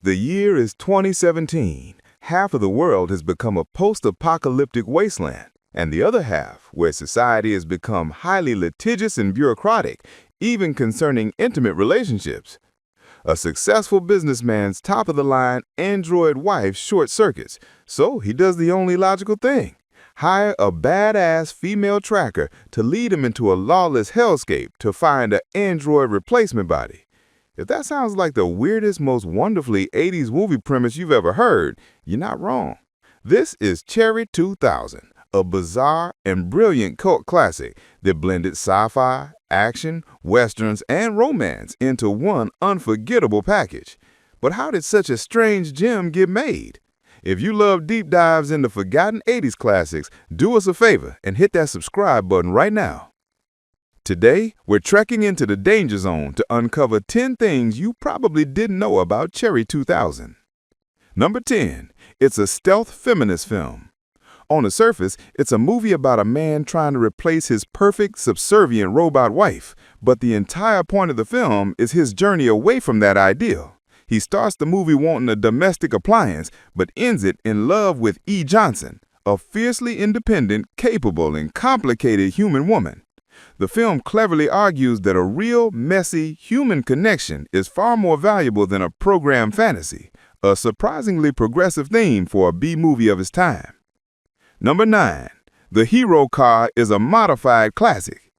The year is 2017. Half of the world has become a post-apocalyptic wasteland, and the other half, where society has become highly litigious and bureaucratic, even concerning intimate relationships. A successful businessman's top-of-the-line android wife short-circuits, so he does the only logical thing: hire a badass female tracker to lead him into a lawless hellscape to find an android replacement body. If that sounds like the weirdest, most wonderfully 80s movie premise you've ever heard, you're not wrong. This is Cherry 2000, a bizarre and brilliant cult classic that blended sci-fi, action, westerns, and romance into one unforgettable package. But how did such a strange gem get made? If you love deep dives into forgotten 80s classics, do us a favor and hit that subscribe button right now. Today, we're trekking into the danger zone to uncover 10 things you probably didn't know about Cherry 2000. Number 10. It's a stealth feminist film. On the surface, it's a movie about a man trying to replace his perfect, subservient robot wife, but the entire point of the film is his journey away from that ideal. He starts the movie wanting a domestic appliance, but ends it in love with E. Johnson, a fiercely independent, capable, and complicated human woman. The film cleverly argues that a real, messy, human connection is far more valuable than a programmed fantasy, a surprisingly progressive theme for a B-movie of its time. Number 9. The hero car is a modified classic.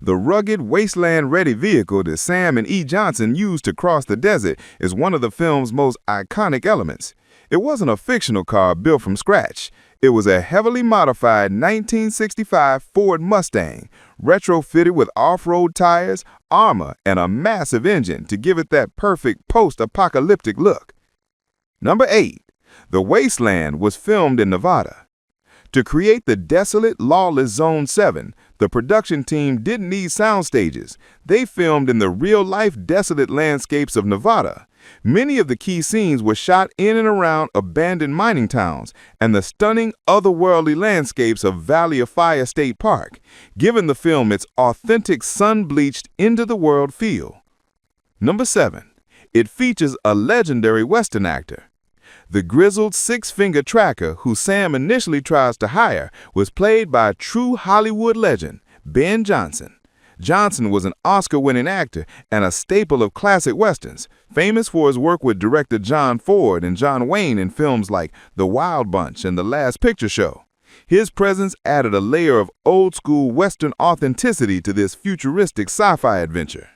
The rugged, wasteland-ready vehicle that Sam and E. Johnson used to cross the desert is one of the film's most iconic elements. It wasn't a fictional car built from scratch. It was a heavily modified 1965 Ford Mustang, retrofitted with off-road tires, armor, and a massive engine to give it that perfect post-apocalyptic look. Number 8. The Wasteland was filmed in Nevada. To create the desolate, lawless Zone 7, the production team didn't need sound stages. They filmed in the real-life desolate landscapes of Nevada. Many of the key scenes were shot in and around abandoned mining towns and the stunning, otherworldly landscapes of Valley of Fire State Park, giving the film its authentic sun-bleached, end-of-the-world feel. Number 7. It features a legendary Western actor. The grizzled six-finger tracker who Sam initially tries to hire was played by a true Hollywood legend, Ben Johnson. Johnson was an Oscar-winning actor and a staple of classic westerns, famous for his work with director John Ford and John Wayne in films like The Wild Bunch and The Last Picture Show. His presence added a layer of old-school western authenticity to this futuristic sci-fi adventure.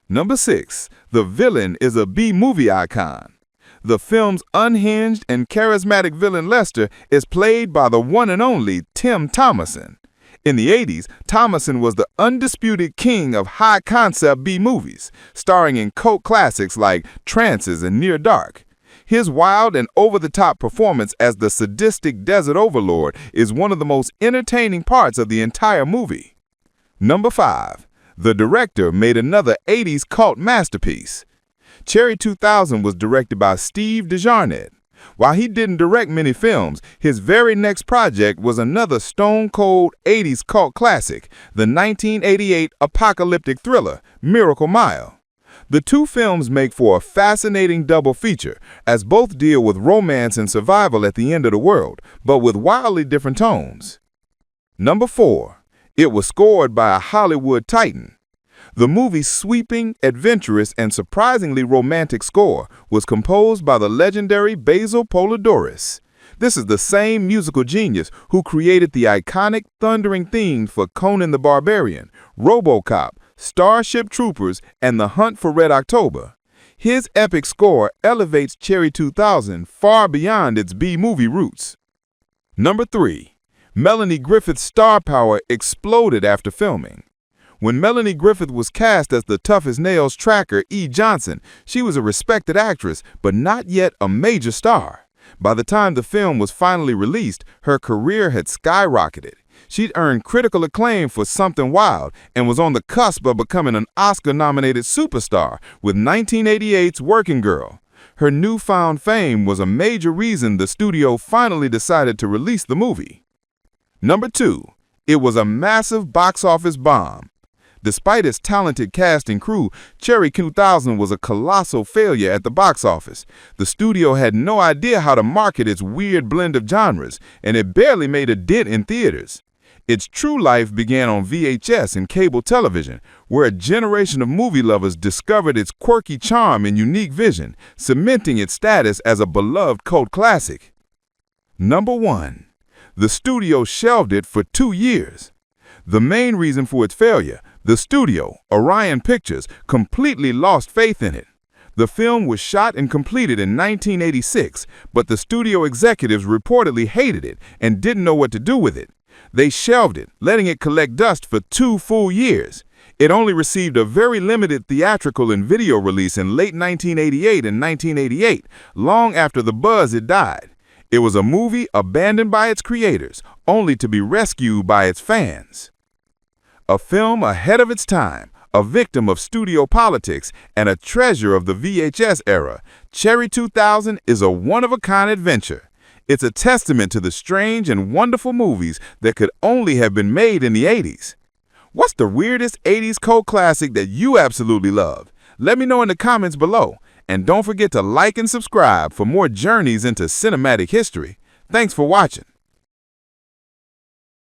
Number 6. The villain is a B-movie icon. The film's unhinged and charismatic villain Lester is played by the one and only Tim Thomerson. In the 80s, Thomerson was the undisputed king of high-concept B-movies, starring in cult classics like Trances and Near Dark. His wild and over-the-top performance as the sadistic desert overlord is one of the most entertaining parts of the entire movie. Number 5. The director made another 80s cult masterpiece. Cherry 2000 was directed by Steve DeJarnette. While he didn't direct many films, his very next project was another stone-cold 80s cult classic, the 1988 apocalyptic thriller, Miracle Mile. The two films make for a fascinating double feature, as both deal with romance and survival at the end of the world, but with wildly different tones. Number 4. It was scored by a Hollywood titan. The movie's sweeping, adventurous, and surprisingly romantic score was composed by the legendary Basil Polidorus. This is the same musical genius who created the iconic thundering themes for Conan the Barbarian, RoboCop, Starship Troopers, and The Hunt for Red October. His epic score elevates Cherry 2000 far beyond its B-movie roots. Number 3. Melanie Griffith's star power exploded after filming. When Melanie Griffith was cast as the tough-as-nails tracker E. Johnson, she was a respected actress, but not yet a major star. By the time the film was finally released, her career had skyrocketed. She'd earned critical acclaim for Something Wild and was on the cusp of becoming an Oscar-nominated superstar with 1988's Working Girl. Her newfound fame was a major reason the studio finally decided to release the movie. Number 2. It was a massive box office bomb. Despite its talented cast and crew, Cherry 2000 was a colossal failure at the box office. The studio had no idea how to market its weird blend of genres, and it barely made a dent in theaters. Its true life began on VHS and cable television, where a generation of movie lovers discovered its quirky charm and unique vision, cementing its status as a beloved cult classic. Number 1. The studio shelved it for 2 years. The main reason for its failure, the studio, Orion Pictures, completely lost faith in it. The film was shot and completed in 1986, but the studio executives reportedly hated it and didn't know what to do with it. They shelved it, letting it collect dust for 2 full years. It only received a very limited theatrical and video release in late 1988 and 1988, long after the buzz had died. It was a movie abandoned by its creators, only to be rescued by its fans. A film ahead of its time, a victim of studio politics, and a treasure of the VHS era, Cherry 2000 is a one-of-a-kind adventure. It's a testament to the strange and wonderful movies that could only have been made in the 80s. What's the weirdest 80s cult classic that you absolutely love? Let me know in the comments below. And don't forget to like and subscribe for more journeys into cinematic history. Thanks for watching.